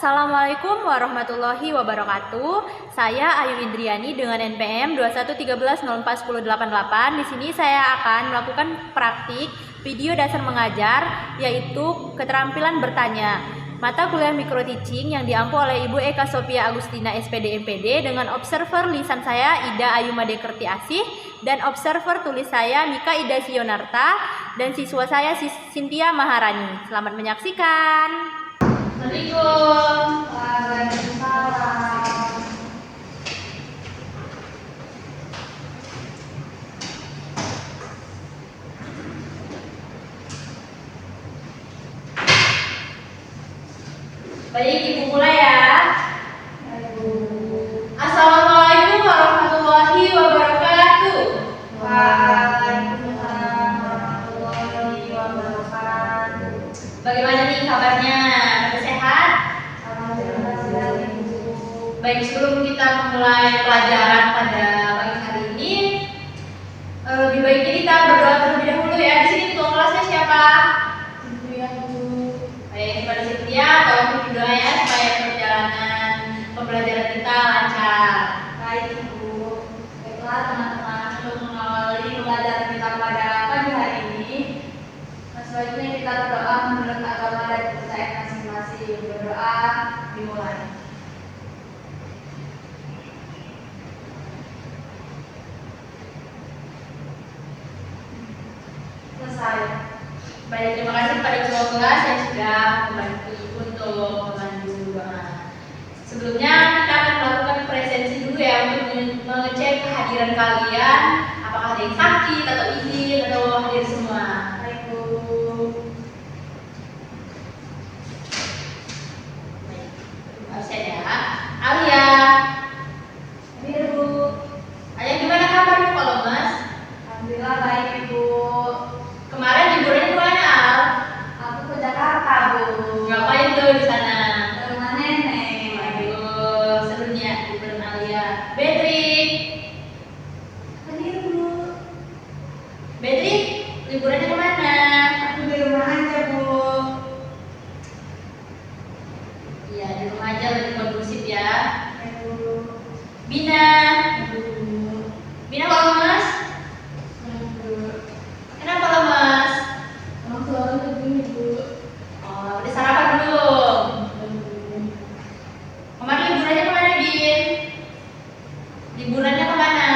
Assalamualaikum warahmatullahi wabarakatuh. Saya Ayu Indriani dengan NPM 2113041088. Di sini saya akan melakukan praktik video dasar mengajar, yaitu keterampilan bertanya. Mata kuliah micro teaching yang diampu oleh Ibu Eka Sophia Agustina SPD MPD dengan observer lisan saya Ida Ayu Made Kerti Asih dan observer tulis saya Mika Ida Sionarta dan siswa saya Cynthia Maharani. Selamat menyaksikan. Assalamualaikum. Waalaikumsalam. Baik, Ibu mulai ya. Assalamualaikum warahmatullahi wabarakatuh. Waalaikumsalam warahmatullahi wabarakatuh. Bagaimana nih kabarnya? Pada sehat? Alhamdulillah sehat, Ibu. Baik, sebelum kita memulai pelajaran pada pagi hari ini, lebih baiknya kita berdoa terlebih dahulu ya. Di sini ketua kelasnya siapa? Cynthia, Bu. Baik, kepada Cynthia, tolong berdoa ya supaya perjalanan pembelajaran kita lancar. Baik, Ibu. Baiklah teman-teman, untuk mengawali pembelajaran kita pada pagi hari ini, selanjutnya kita berdoa menurut agama dan kepercayaan masing-masing. Berdoa dimulai. Selesai. Baik, terima kasih kepada ketua kelas yang sudah membantu untuk memandu doa. Sebelumnya kita akan melakukan presensi dulu ya untuk mengecek kehadiran kalian, apakah ada yang sakit atau izin atau hadir semua. Baik, Bu. Absen ya. Alia, Hadir, Bu. Alia gimana kabarnya kalau Mas? Alhamdulillah baik, Ibu. Kemarin liburannya kemana Al? Aku ke Jakarta, Bu. Ngapain tuh di sana? Ke rumah nenek. Aduh, serunya liburan Alia. Beatrice, Hadir, Bu. Beatrice, liburannya kemana? Aku di rumah aja, Bu. Iya, di rumah aja lebih kondusif ya. Baik, Bu. Bina, Aduh. Bina kalau Mas? Aduh. Kenapa lemas? Emang suara begini, Bu. Oh, udah sarapan belum? Aduh. Kemarin liburannya kemana, Bin? Liburannya kemana?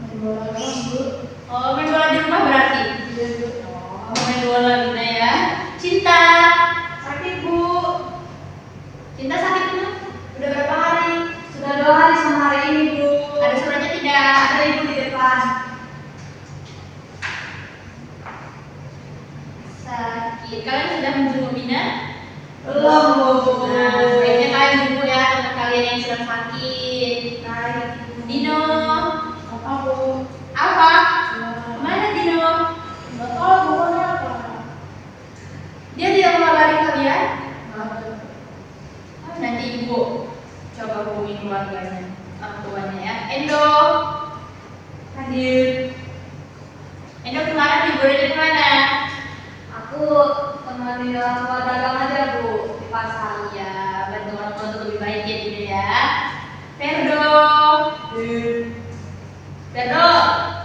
Main bola doang, Bu. Oh, main bola di rumah berarti? Iya, Bu. Oh, main bola Bina ya. Cinta, Sakit, Bu. Cinta sakit tuh? Udah berapa hari? Sudah 2 hari sama hari ini, Bu. Ada suratnya tidak? Ada Ibu di depan. Sakit. Kalian sudah menjenguk Bina? Belum, Bu. Nah, sebaiknya kalian jenguk ya teman kalian yang sedang sakit. Baik, Bu. Dino, Apa, Bu? apa? Ya. Kemana Dino? Nggak tahu, Bu, kenapa? Dia tidak mengabari kalian? Nggak ada. Oh, nanti ibu coba hubungi keluarganya, orang tuanya ya. Endo, Hadir. Endo kemarin liburannya kemana? Aku temani orang tua dagang aja, Bu, di pasar. Iya, bantu orang tua untuk lebih baik ya Dino ya. Ferdo, Ferdo,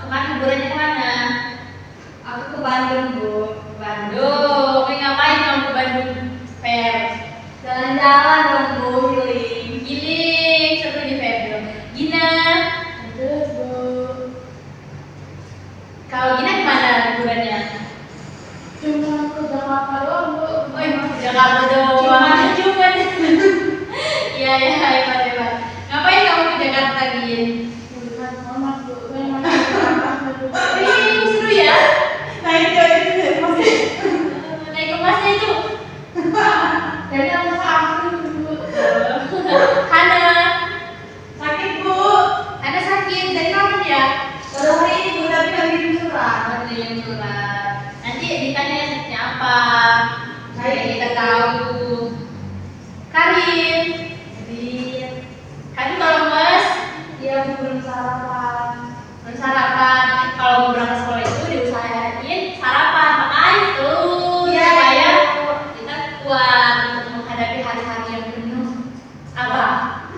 kemarin liburannya kemana? Aku ke Bandung, Bu. Bandung. Kamu ngapain kamu ke Bandung? Fer, Jalan-jalan dong, Bu, healing. giling, seru di Ferdo. Gina, Ada, Bu. kalau Gina kemana liburannya? Cuma ke Jakarta doang, Bu. Oh, Jakarta doang. Cuman. Iya, iya, hebat, hebat. Ngapain kamu ke Jakarta, Gin? Lihat Mama, Bu. Saya mau ke Jakarta, Bu. Wih, seru ya. Naik itu masih. Naik kemasnya itu. Jadi aku sakit, Bu. Hana, Sakit, Bu. Hana sakit dari kapan ya? Baru hari ini, Bu, tapi nggak kirim surat. Nanti yang surat. Nanti ditanya sakitnya apa? Baik. Biar kita tahu. Karin, Jadi, Karin kalau Mas dia belum sarapan. sarapan. Kalau mau berangkat sekolah itu diusahain sarapan, makanya tuh Iya. supaya kita kuat untuk menghadapi hari seharian penuh? Apa?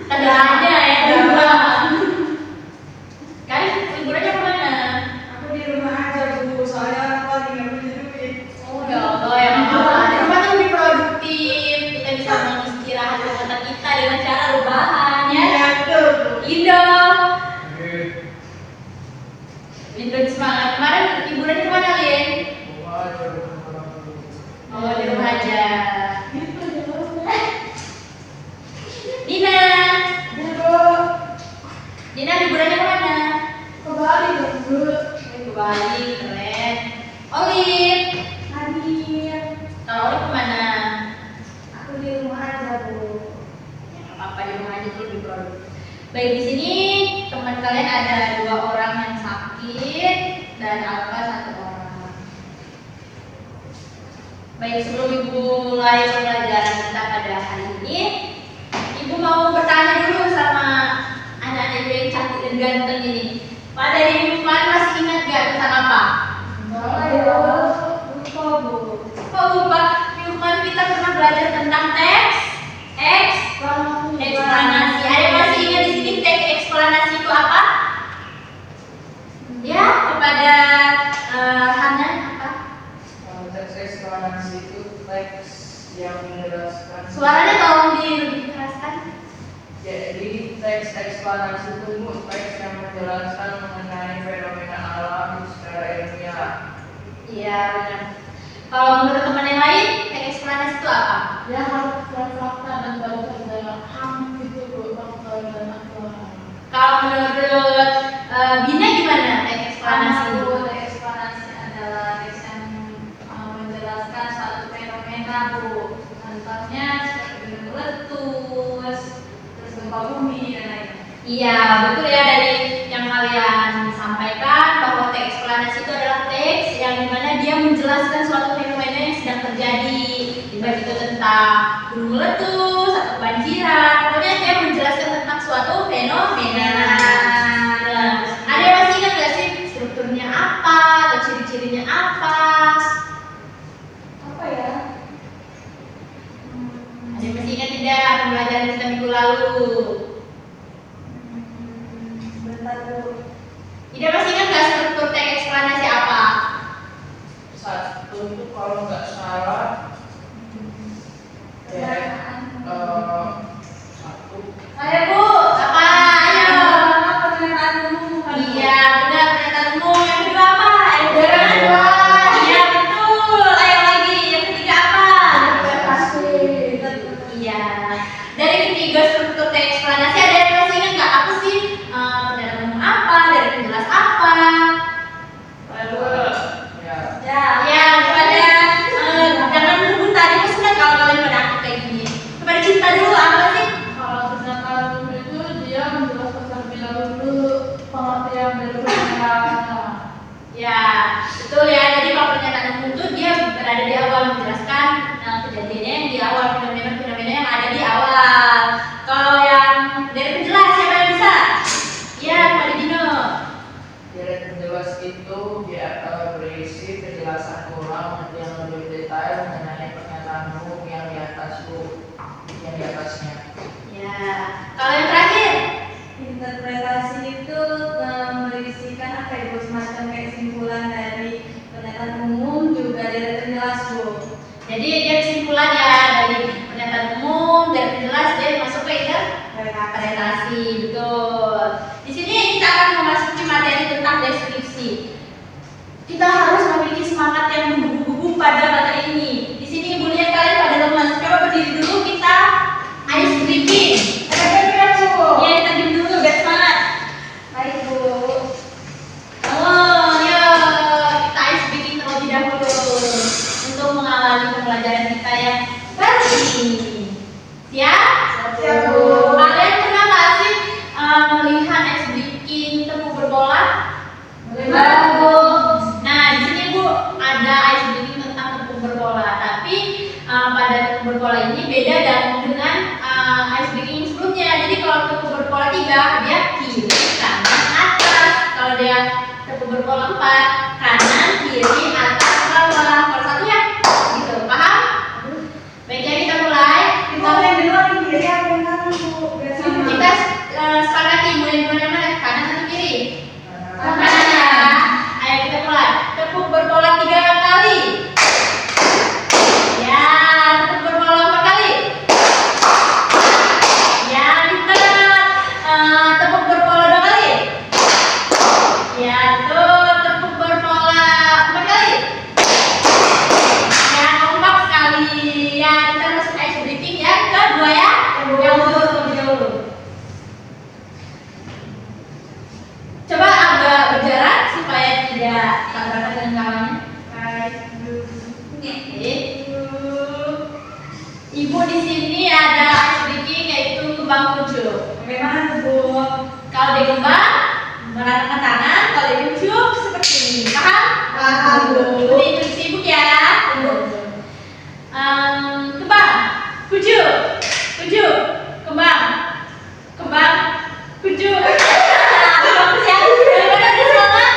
Kendalanya ya, liburan. Kali liburannya kemana? Aku di rumah aja Bu, soalnya orang tua lagi nggak punya duit. Oh ya Allah, ya apa? Di rumah tuh lebih produktif. Kita bisa mengistirahatkan otak kita dengan cara rebahan ya. Iya betul Bu. Indo. Indo semangat. Kemarin liburan kemana, Lin? Oh, di rumah aja. Dina. Dina liburannya kemana? Ke Bali dong Bu. Ke Bali, keren. Olin. Hadir. Kalau Olin kemana? Aku di rumah aja Bu. Ya, nggak apa-apa di rumah aja tuh lebih produktif. Baik, di sini teman kalian ada 2 orang yang sakit dan Alfa 1 orang. Baik, sebelum Ibu mulai pembelajaran kita pada hari ini, Ibu mau bertanya dulu sama anak-anak Ibu yang cantik dan ganteng ini. Pak, dari minggu kemarin masih ingat gak tentang apa? Lupa Bu. Oh, lupa. Minggu kemarin kita pernah belajar tentang teks, eksplanasi. Ada yang masih ingat di sini teks eksplanasi itu apa? Ya, kepada Hanan apa? Teks eksplanasi itu teks yang menjelaskan. Suaranya tolong dijelaskan. Jadi teks eksplanasi itu teks yang menjelaskan mengenai fenomena alam secara ilmiah. Iya, benar. Kalau menurut teman yang lain, teks eksplanasi itu apa? Ya harus fakta dan berdasarkan ham gitu Bu, fakta dan aktual. Kalau menurut Bina gimana teks eksplanasi? Eksplanasi adalah teks yang menjelaskan suatu fenomena Bu. Contohnya seperti gunung meletus, terus gempa bumi dan lainnya. Iya, betul ya, dari yang kalian sampaikan bahwa teks eksplanasi itu adalah teks yang dimana dia menjelaskan suatu fenomena yang sedang terjadi, baik itu tentang gunung meletus atau banjiran, pokoknya dia menjelaskan tentang suatu fenomena. Nah, ada yang masih ingat nggak sih strukturnya apa atau ciri-cirinya apa? Apa ya? Ada yang masih ingat tidak pembelajaran kita minggu lalu? Bentar Bu. Tidak masih ingat nggak struktur teks eksplanasi apa? Satu itu kalau nggak salah satu. Ayo Bu, apa? Ayo. Pernyataan umum kan, Bu? Iya, benar, pernyataan umum. Yang kedua apa? Yang kedua. Iya, betul. Ayo lagi. Yang ketiga apa? Prestasi. Iya. Dari ketiga struktur teks eksplanasi ada yang masih ingat nggak? Apa sih pernyataan umum apa? Dari penjelas apa? Ya. Ya. Ya, kepada jangan menunggu tadi mas senang kalau kalian pada aktif kayak gini. Kepada cinta dulu apa sih? Kalau pernyataan umum itu dia menjelaskan terlebih dahulu pengertian dari fenomena. Ya, betul ya. Jadi kalau pernyataan umum itu dia berada di awal menjelaskan kejadiannya yang di awal, fenomena-fenomena yang ada di awal. Kalau yang dari penjelas siapa yang bisa? Iya, kepada Dino. Dari penjelas itu dia berisi penjelasan ulang yang lebih detail mengenai pernyataan umum yang di atas yang di atasnya. Ya, kalau yang terakhir, Interpretasi itu berisikan apa ya Bu, semacam kayak kesimpulan dari pernyataan umum juga dari penjelas Bu. jadi dia kesimpulan ya dari pernyataan umum, dari penjelas dia masuk ke interpretasi, betul. Di sini kita akan memasuki materi tentang deskripsi. Kita harus memiliki semangat yang menggebu-gebu pada materi ini. Di sini ibu lihat kalian pada lemas. Coba berdiri dulu, kita ice breaking. Ya, kita diam dulu biar semangat. Baik Bu. Oh, ya, kita ice breaking terlebih dahulu untuk mengawali pembelajaran kita yang baru ini. Siap? Siap, Bu. Kalian pernah nggak sih melihat ice breaking tepung berbola? Bagaimana Bu? Nah, di sini Bu ada ice breaking tentang tepung berbola, tapi pada tepung berbola ini beda dengan ice breaking sebelumnya. Jadi kalau tepung berbola 3 dia kiri, kanan, atas. Kalau dia tepung berbola 4 kanan, kiri, atas, bawah. Kalau satu ya gitu, paham? Baik, jadi kita mulai. Kita main dulu Kalau di kembang meratakan tangan, kalau di ujuk seperti ini. Paham? Paham, Bu. Ikuti instruksi Ibu ya. Kembang, ujuk, ujuk, kembang, kembang, ujuk. Bagus ya. Daripada dia semangat.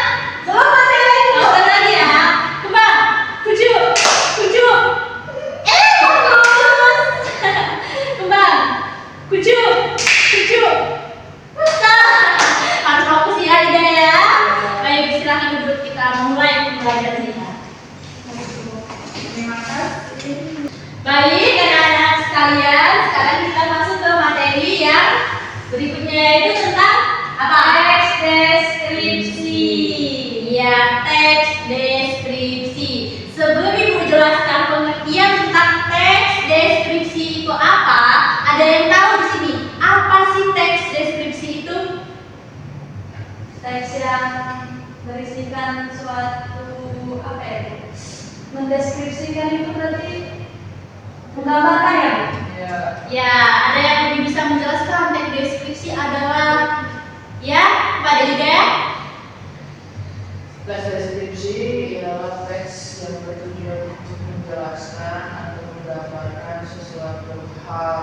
Belum masih lagi. Lakukan lagi ya. Kembang, ujuk, ujuk. Bagus. Kembang, ujuk, ujuk. Harus fokus ya, Ida ya. Baik, silakan duduk, kita mulai pembelajarannya. Terima kasih. Baik, anak-anak sekalian, sekarang kita masuk ke materi yang berikutnya, yaitu tentang apa? Teks deskripsi. Ya, teks deskripsi. Sebelum Ibu jelaskan pengertian tentang teks deskripsi itu apa, ada yang tahu di sini? Apa sih teks deskripsi itu? Teks yang berisikan suatu apa ya? Mendeskripsikan itu berarti menggambarkan ya? Ya, Ya, ada yang lebih bisa menjelaskan teks deskripsi adalah ya, pada ide. teks deskripsi ialah teks yang bertujuan untuk menjelaskan atau menggambarkan sesuatu hal,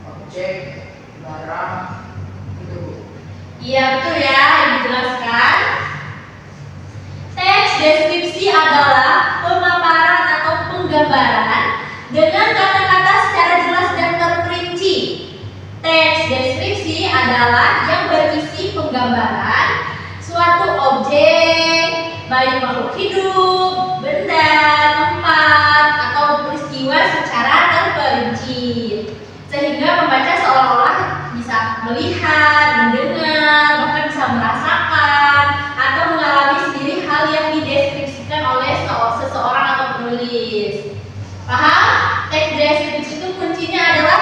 objek, barang, itu. Iya betul ya, yang dijelaskan. Teks deskripsi adalah pemaparan atau penggambaran dengan kata-kata secara jelas dan terperinci. Teks deskripsi adalah yang berisi penggambaran suatu objek, baik makhluk hidup, benda, tempat, atau peristiwa secara terperinci, sehingga pembaca seolah-olah bisa melihat, mendengar, bahkan bisa merasakan atau mengalami sendiri hal yang dideskripsikan oleh seseorang atau penulis. Paham? Teks deskripsi itu kuncinya adalah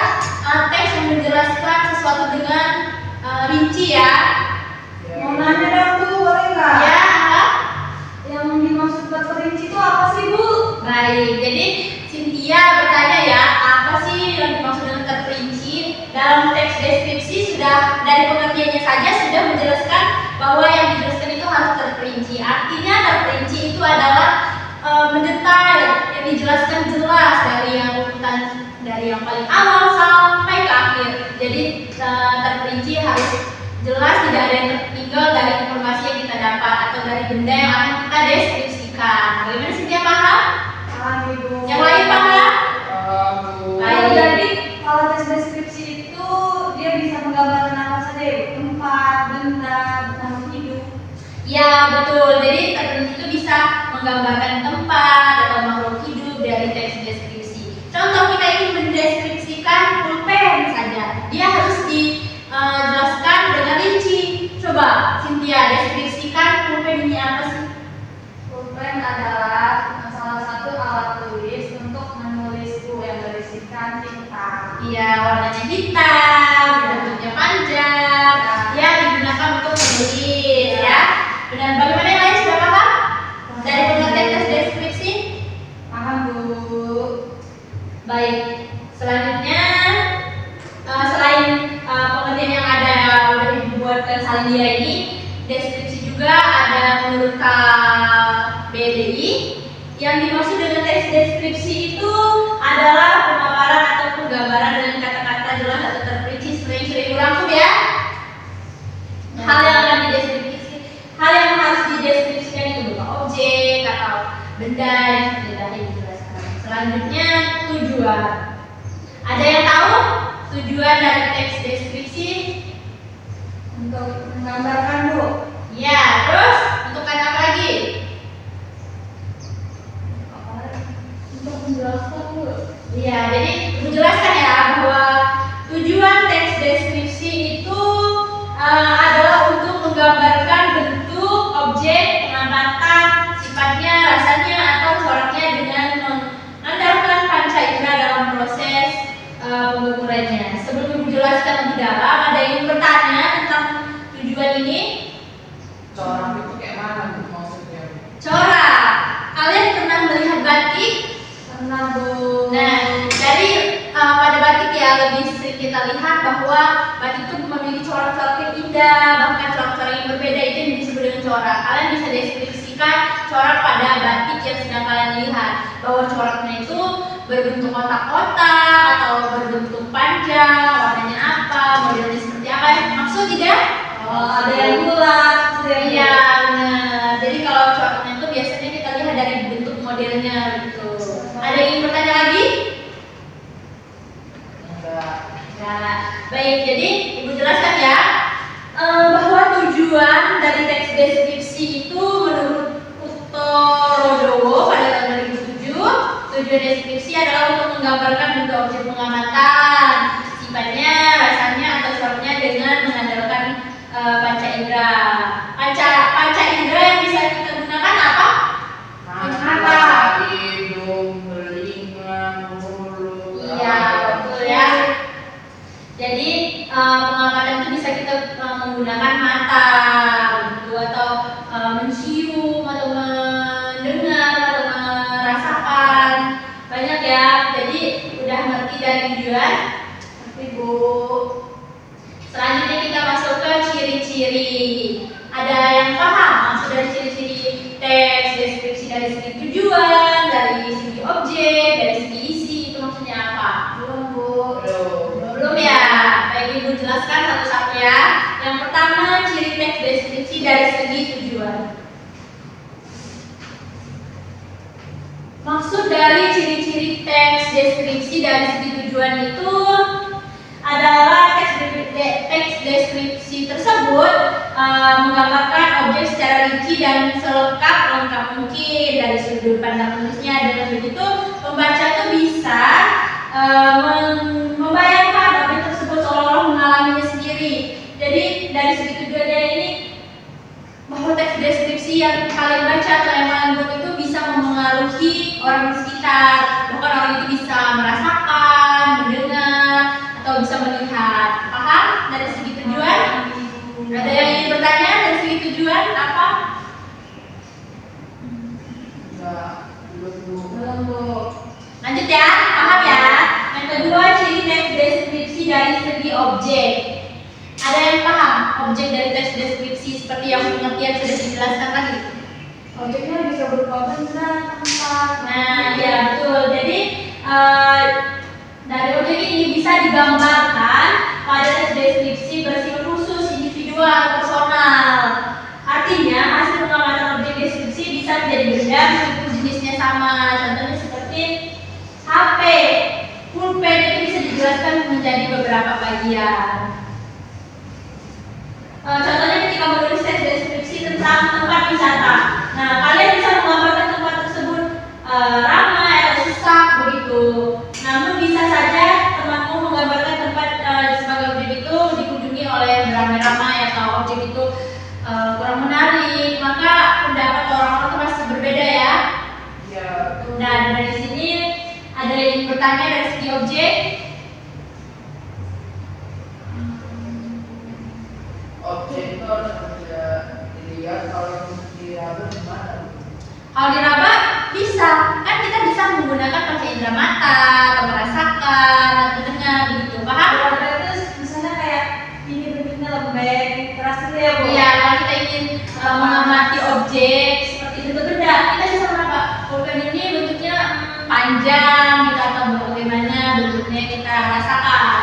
teks yang menjelaskan sesuatu dengan rinci ya. Mau nanya dong Bu, boleh nggak? Ya, apa? Yang dimaksud terperinci itu apa sih Bu? Baik, jadi Cynthia bertanya ya, apa sih yang dimaksud dengan terperinci? Dalam teks deskripsi sudah dari pengertiannya saja sudah menjelaskan bahwa yang dijelaskan itu harus terperinci. Artinya terperinci itu adalah mendetail, yang dijelaskan jelas dari yang urutan dari yang paling awal sampai ke akhir. Jadi terperinci harus jelas, tidak ada yang tertinggal dari informasi yang kita dapat atau dari benda yang akan kita deskripsikan. Bagaimana sih dia paham? Paham Ibu. Yang lain paham? Bu. Baik. Jadi kalau teks deskripsi itu dia bisa menggambarkan apa saja ya? Tempat, benda, makhluk hidup. Ya betul. Jadi terperinci itu bisa menggambarkan tempat atau makhluk hidup dari teks deskripsi. Contoh, kita ingin mendeskripsikan pulpen saja, dia harus dijelaskan dengan rinci. Coba Cynthia deskripsikan pulpen ini apa sih? Pulpen adalah salah satu alat tulis untuk menulis buku yang berisikan tinta. Iya, warnanya hitam, bentuknya panjang, ya digunakan untuk menulis ya. Dan bagaimana yang lain sudah paham? Dari pengertian teks deskripsi? Paham Bu. Baik, selanjutnya selain pengertian yang ada udah dibuatkan Salindia ini, deskripsi juga ada menurut KBBI. Yang dimaksud dengan teks deskripsi itu adalah pemaparan atau penggambaran dengan kata-kata jelas atau terperinci. Sering-sering urangkum ya. Hal yang akan dideskripsi, hal yang harus dideskripsikan itu berupa objek atau benda yang seperti tadi dijelaskan. Selanjutnya tujuan. Ada yang tahu tujuan dari teks deskripsi? Untuk menggambarkan Bu. Ya, terus untuk apa lagi? Untuk menjelaskan Bu. Iya, jadi menjelaskan ya bahwa tujuan teks deskripsi itu adalah untuk menggambarkan bentuk, objek, pengamatan, sifatnya, rasanya, atau coraknya dengan mengandalkan panca indera dalam proses pengukurannya. Sebelum menjelaskan lebih dalam, ada yang bertanya tentang tujuan ini? Corak itu kayak mana Bu maksudnya? Corak. Kalian pernah melihat batik? Pernah Bu. Nah, dari pada batik ya lebih sering kita lihat bahwa batik itu memiliki corak-corak yang indah, bahkan corak-corak yang berbeda itu yang disebut dengan corak. Kalian bisa deskripsikan corak pada batik yang sedang kalian lihat, bahwa coraknya itu berbentuk kotak-kotak atau berbentuk panjang, warnanya apa, modelnya seperti apa, maksud tidak? Ada yang bulat, Iya, benar. Jadi kalau coraknya itu biasanya kita lihat dari bentuk modelnya gitu. Ada yang ingin bertanya lagi? Enggak. Ya, baik. Jadi Ibu jelaskan ya bahwa tujuan dari teks deskripsi itu menurut Uttorodowo pada tahun 2007, tujuan deskripsi adalah untuk menggambarkan bentuk objek pengamatan, sifatnya, rasanya atau coraknya dengan mengandalkan panca indera. Panca indera yang bisa kita gunakan apa? Mata, hidung, telinga, mulut. Iya, betul ya. Jadi pengamatan itu bisa kita menggunakan mata, gitu, atau mencium, atau mendengar, atau merasakan. Banyak ya. Jadi udah ngerti dari tujuan? Ngerti Bu. Selanjutnya kita masuk ke ciri-ciri. Ada yang paham maksud dari ciri-ciri teks deskripsi dari segi tujuan, dari segi objek, dari segi isi, itu maksudnya apa? Belum Bu. Belum ya. Baik, Ibu jelaskan satu-satu ya. Yang pertama, ciri teks deskripsi dari segi tujuan. Maksud dari ciri-ciri teks deskripsi dari segi tujuan itu adalah teks deskripsi tersebut menggambarkan objek secara rinci dan selengkap mungkin dari sudut pandang penulisnya. Dengan begitu pembaca itu bisa membayangkan objek tersebut seolah-olah mengalaminya sendiri. Jadi dari segi tujuannya ini bahwa teks deskripsi yang kalian baca atau yang kalian buat itu bisa memengaruhi orang di sekitar, bahkan orang itu bisa merasakan, mendengar, atau bisa melihat. Paham dari segi tujuan? Ada yang ingin bertanya dari segi tujuan apa? Enggak. Belum Bu. Lanjut ya, paham ya? Yang kedua, ciri teks deskripsi dari segi objek. Ada yang paham objek dari teks deskripsi seperti yang pengertian sudah dijelaskan tadi? Objeknya bisa berupa benda, tempat. Nah, ya betul. Jadi dari objek ini bisa digambarkan pada teks deskripsi bersifat khusus, individual, personal. Artinya hasil pengamatan objek deskripsi bisa menjadi benda meskipun jenisnya sama. Contohnya seperti HP, pulpen itu bisa dijelaskan menjadi beberapa bagian. Contohnya ketika menulis teks deskripsi tentang tempat wisata. Nah, kalian bisa menggambarkan tempat tersebut ramai atau sesak begitu. Namun bisa saja temanmu menggambarkan tempat sebagai objek itu dikunjungi oleh beramai-ramai atau objek itu kurang menarik. Maka pendapat orang-orang itu pasti berbeda ya. Ya. Dan dari sini ada yang bertanya dari segi objek. Objek itu harus bisa dilihat, kalau diraba gimana? Kalau diraba bisa, kan kita bisa menggunakan panca indera mata, atau merasakan, atau mendengar gitu, paham? Berapa itu misalnya kayak ini bentuknya lembek, keras gitu ya Bu? Iya, kalau kita ingin mengamati objek seperti bentuk benda, kita bisa meraba. Pulpen ini bentuknya panjang, gitu, atau bagaimana bentuknya kita rasakan.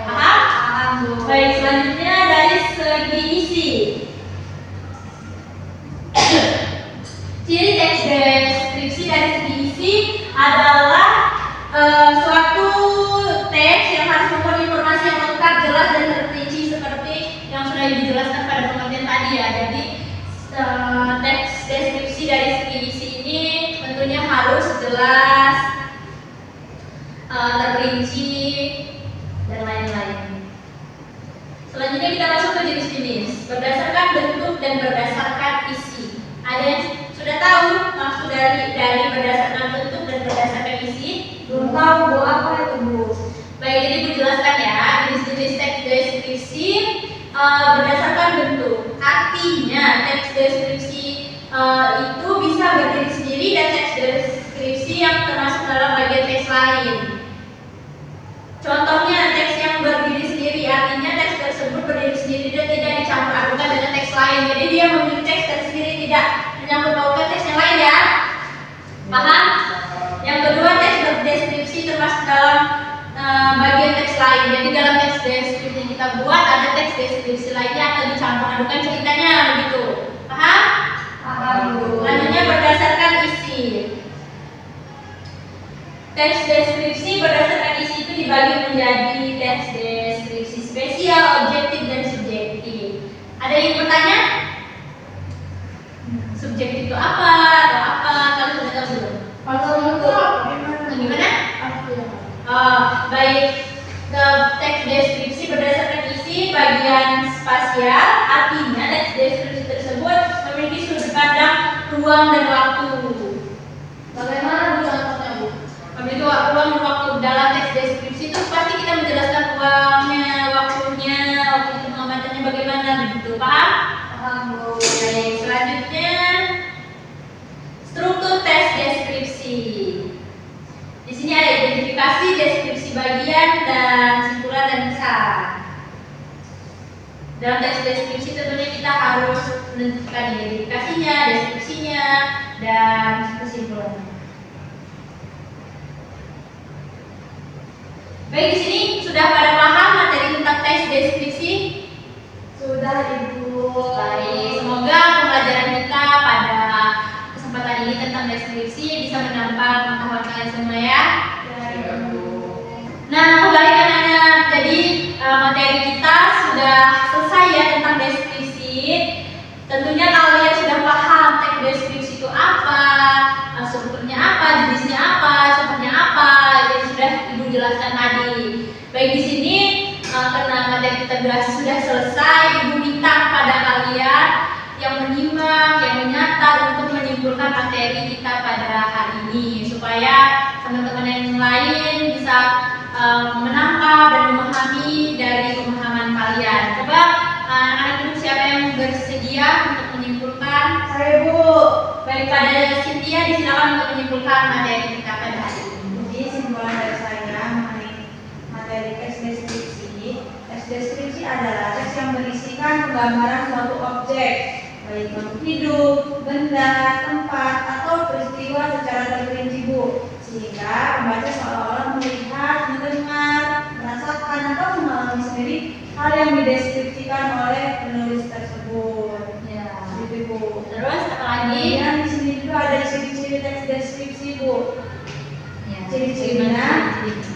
Paham? Paham Bu. Baik, selanjutnya dari segi isi. Ciri teks deskripsi dari segi isi adalah suatu teks yang harus mempunyai informasi yang lengkap, jelas dan terperinci seperti yang sudah dijelaskan pada pengertian tadi ya. Jadi teks deskripsi dari segi isi ini tentunya harus jelas, terperinci dan lain-lain. Selanjutnya kita masuk ke jenis-jenis berdasarkan bentuk dan berdasarkan isi. Ada yang sudah tahu maksud dari berdasarkan bentuk dan berdasarkan isi? Belum tahu Bu, apa itu Bu? Baik, jadi Bu jelaskan ya, jenis-jenis teks deskripsi berdasarkan bentuk. Artinya teks deskripsi itu bisa berdiri sendiri dan teks deskripsi yang termasuk dalam bagian teks lain. Contohnya bagian teks lain. Jadi dalam teks deskripsi yang kita buat ada teks deskripsi lainnya akan dicampur adukan ceritanya begitu. Paham? Paham, Bu. Selanjutnya berdasarkan isi. Teks deskripsi berdasarkan isi itu dibagi menjadi teks deskripsi spesial, objektif, dan subjektif. Ada yang bertanya? Subjektif itu apa? Atau apa? Kalian sudah tahu belum? Gimana? Baik, teks deskripsi berdasarkan isi bagian spasial, artinya teks deskripsi tersebut memiliki sudut pandang ruang dan waktu. Bagaimana Bu contohnya, Bu? Memiliki ruang dan waktu dalam teks deskripsi itu pasti kita menjelaskan ruangnya, waktunya, waktu itu pengamatannya bagaimana, begitu. Paham? Paham, Bu. Baik, selanjutnya struktur teks deskripsi. Di sini ada identifikasi, deskripsi bagian, dan simpulan dan pesan. Dalam teks deskripsi tentunya kita harus menentukan identifikasinya, deskripsinya, dan kesimpulannya. Baik, di sini sudah pada paham materi tentang teks deskripsi? Sudah, Ibu. Baik, semoga pembelajaran kita pada kesempatan ini tentang deskripsi bisa menambah pengetahuan kalian semua ya. Ya, Ibu. Nah, kembali ke nanya. Jadi materi kita sudah selesai ya tentang deskripsi. Tentunya kalian sudah paham teks deskripsi itu apa, strukturnya apa, jenisnya apa, contohnya apa, yang sudah Ibu jelaskan tadi. Baik, di sini karena materi kita sudah selesai, Ibu minta kepada kalian yang menyimak, yang menyatat untuk menyimpulkan materi kita pada hari ini supaya teman-teman yang lain bisa menangkap dan memahami dari pemahaman kalian. Coba anak ibu siapa yang bersedia untuk menyimpulkan? Saya, Bu. Baik, pada Cynthia disilakan untuk menyimpulkan materi kita pada hari ini. Jadi simpulan dari saya mengenai materi teks deskripsi. Teks deskripsi adalah teks yang berisikan penggambaran suatu objek, baik makhluk hidup, benda, tempat, atau peristiwa secara terperinci, Bu, sehingga pembaca seolah-olah melihat, mendengar, merasakan, atau mengalami sendiri hal yang dideskripsikan oleh penulis tersebut. Ya. Gitu, Bu. Terus apa lagi? Kemudian di sini juga ada ciri-ciri teks deskripsi, Bu. Ya. Ciri-cirinya,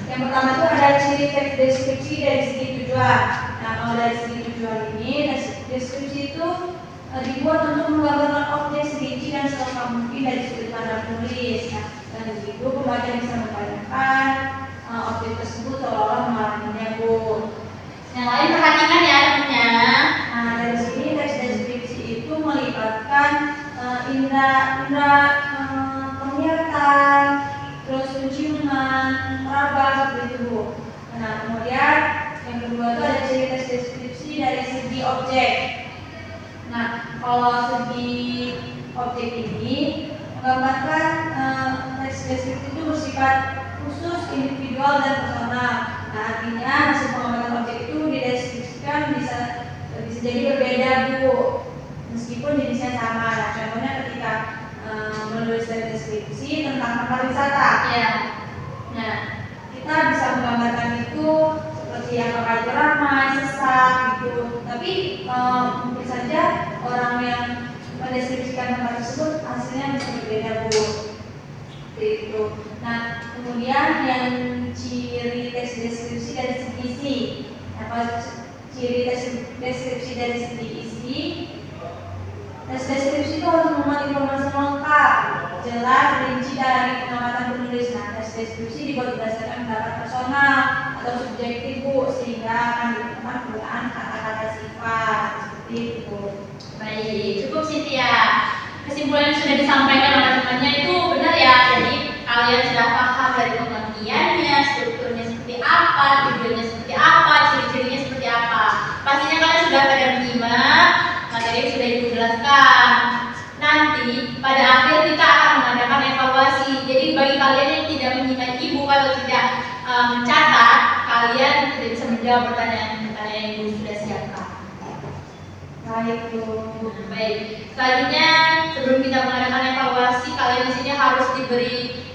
yang pertama itu ada ciri teks deskripsi dari segi tujuan. Nah, kalau dari segi tujuan ini, teks deskripsi itu dibuat untuk menggambarkan objek serinci dan selengkap mungkin dari sudut pandang penulis. Nah, dan begitu pembaca bisa membayangkan objek tersebut seolah-olah mengalaminya, Bu. Yang lain perhatikan ya temannya. Nah, dari sini teks deskripsi itu melibatkan indera penglihatan, terus penciuman, raba seperti itu, Bu. Nah, kemudian yang kedua itu ada ciri teks deskripsi dari segi objek. Nah, kalau segi objek ini menggambarkan teks deskripsi itu bersifat khusus, individual, dan personal. Nah, artinya hasil pengamatan objek itu dideskripsikan bisa jadi berbeda, Bu, meskipun jenisnya sama. Nah, contohnya ketika menulis deskripsi tentang tempat wisata. Ya. Nah, kita bisa menggambarkan itu seperti apakah itu ramai, sesak, gitu. Tapi mungkin saja orang yang mendeskripsikan tempat tersebut hasilnya bisa berbeda, Bu. Seperti itu. Nah, kemudian yang ciri teks deskripsi dari segi isi. Nah, kalau ciri teks deskripsi dari segi isi, teks deskripsi itu harus memuat informasi lengkap, jelas, rinci dari pengamatan penulis. Nah, teks deskripsi dibuat berdasarkan pendapat personal atau subjektif, Bu, sehingga akan ditemukan penggunaan kata-kata sifat seperti itu. Baik, cukup Cynthia. Kesimpulan yang sudah disampaikan oleh temannya itu benar ya. Jadi kalian sudah paham dari pengertiannya, strukturnya seperti apa, tujuannya seperti apa, ciri-cirinya seperti apa. Pastinya kalian sudah pada menyimak materi yang sudah Ibu jelaskan. Nanti pada akhir kita akan mengadakan evaluasi. Jadi bagi kalian yang tidak menyimak Ibu atau tidak mencatat, kalian tidak bisa menjawab pertanyaan-pertanyaan yang Ibu sudah siapkan. Baik, Bu. Baik. Selanjutnya sebelum kita mengadakan evaluasi, kalian di sini harus diberi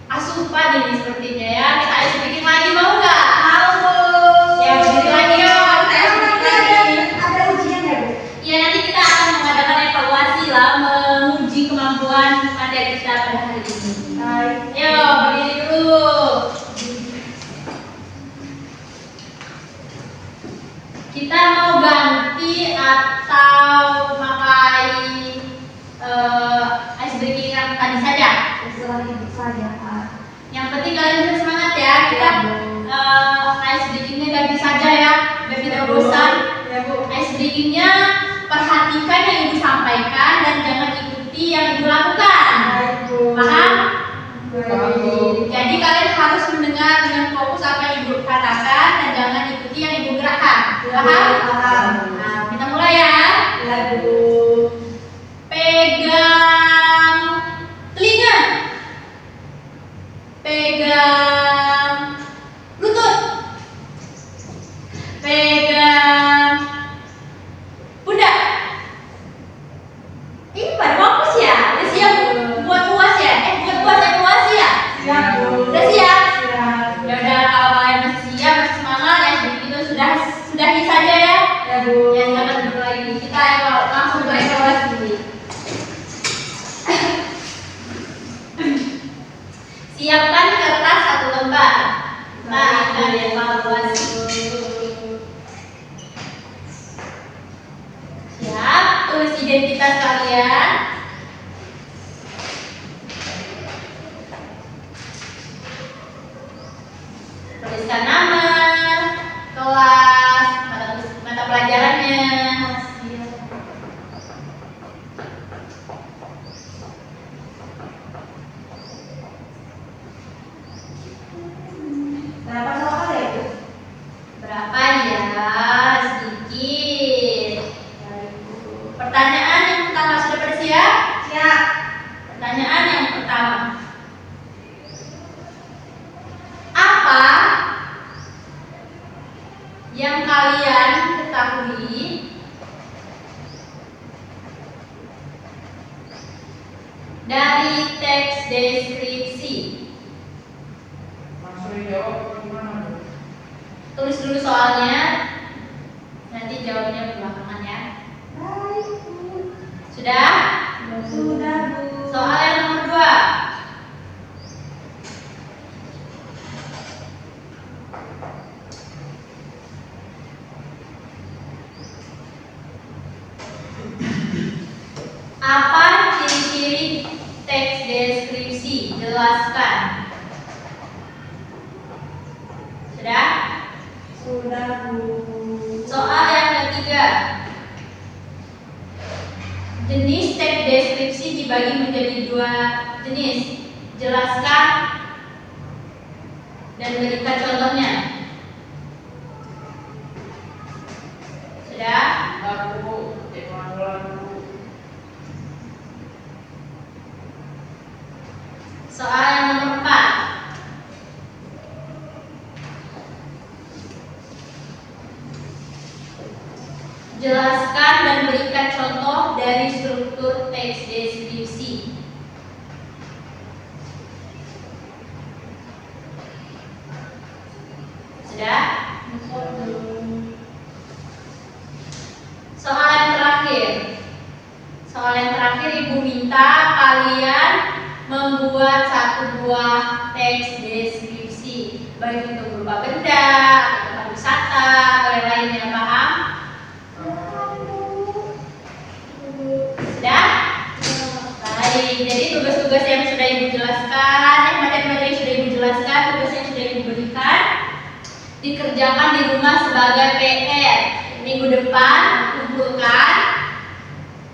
asupan ini sepertinya ya. Kita sedikit lagi mau nggak? Kita mau ganti atau pakai ice breaking yang tadi saja? Terserah ibu saja, Kak. Yang penting kalian bisa semangat ya. Kita ice breakingnya ganti saja ya, biar tidak bosan. Ya, Bu. Ice breakingnya perhatikan yang ibu sampaikan dan jangan ikuti yang ibu lakukan. Baik, Bu. Paham? Paham, Bu. Jadi kalian harus mendengar dengan fokus apa yang ibu katakan dan jangan ikuti yang ibu gerakkan. Paham? Paham. Nah, kita mulai ya. Ya, Bu. Pegang telinga. Pegang lutut. Pegang pundak. Ini pada fokus ya? Udah siap buat UAS ya? Buat UAS evaluasi ya? Siap, Bu. Udah siap? Siap. Ya udah, kalau kalian masih siap, masih semangat ya, itu sudahi saja ya. Ya, Bu. Ya, selamat dulu lagi. Kita langsung ke evaluasi dulu. Siapkan kertas 1 lembar. Nah, akan evaluasi. Siap, tulis identitas kalian. Tuliskan nama, kelas, mata pelajarannya. Berapa soal ya, Bu? Berapa ya? Sedikit. Baik, Bu. Pertanyaan yang pertama sudah pada siap? Siap. Pertanyaan yang pertama. Apa yang kalian ketahui dari teks deskripsi? Langsung dijawab gimana, Bu? Tulis dulu soalnya, nanti jawabnya belakangan ya. Baik, Bu. Sudah? Sudah, Bu. Soal yang nomor 2. Apa ciri-ciri teks deskripsi? Jelaskan. Sudah? Sudah, Bu. Soal yang ketiga. Jenis teks deskripsi dibagi menjadi 2 jenis. Jelaskan dan berikan contohnya. Sudah? Aku evaluasi dulu. Soal yang nomor 4. Jelaskan dan berikan contoh dari struktur teks deskripsi. Sudah? Soal yang terakhir. Soal yang terakhir ibu minta kalian membuat 1 buah teks deskripsi, baik untuk berupa benda, tempat wisata, atau yang lainnya. Paham? Sudah? Baik, jadi tugas-tugas yang sudah ibu jelaskan, materi-materi yang sudah ibu jelaskan, tugas yang sudah ibu berikan, dikerjakan di rumah sebagai PR. Minggu depan kumpulkan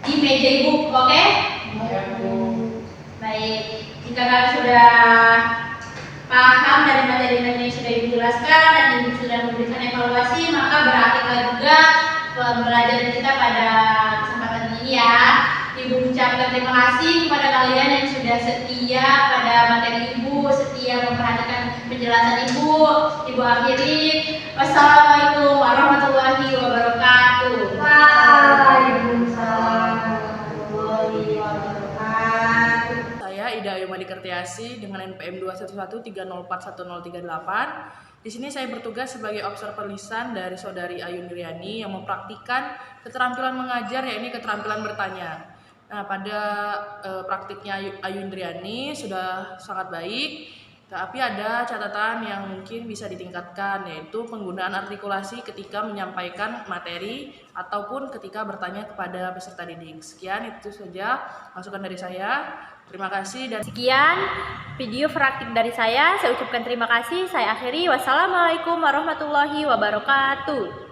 di meja ibu, oke? Ya, Bu. Baik, jika kalian sudah paham dari materi-materi yang sudah ibu jelaskan dan ibu sudah memberikan evaluasi, maka berakhirlah juga pembelajaran kita pada kesempatan ini ya. Ibu ucapkan terima kasih kepada kalian yang sudah setia pada materi ibu, setia memperhatikan penjelasan ibu. Ibu akhiri, wassalamualaikum warahmatullahi wabarakatuh. Waalaikumsalam warahmatullahi wabarakatuh. Saya Ida Ayumadi Kertiasi dengan NPM 211304138. Di sini saya bertugas sebagai observer lisan dari Saudari Ayun Riani yang mempraktikkan keterampilan mengajar, yaitu keterampilan bertanya. Nah, pada praktiknya Ayun Riani sudah sangat baik. Tapi ada catatan yang mungkin bisa ditingkatkan, yaitu penggunaan artikulasi ketika menyampaikan materi ataupun ketika bertanya kepada peserta didik. Sekian, itu saja masukan dari saya. Terima kasih dan Sekian video praktik dari saya ucapkan terima kasih. Saya akhiri. Wassalamualaikum warahmatullahi wabarakatuh.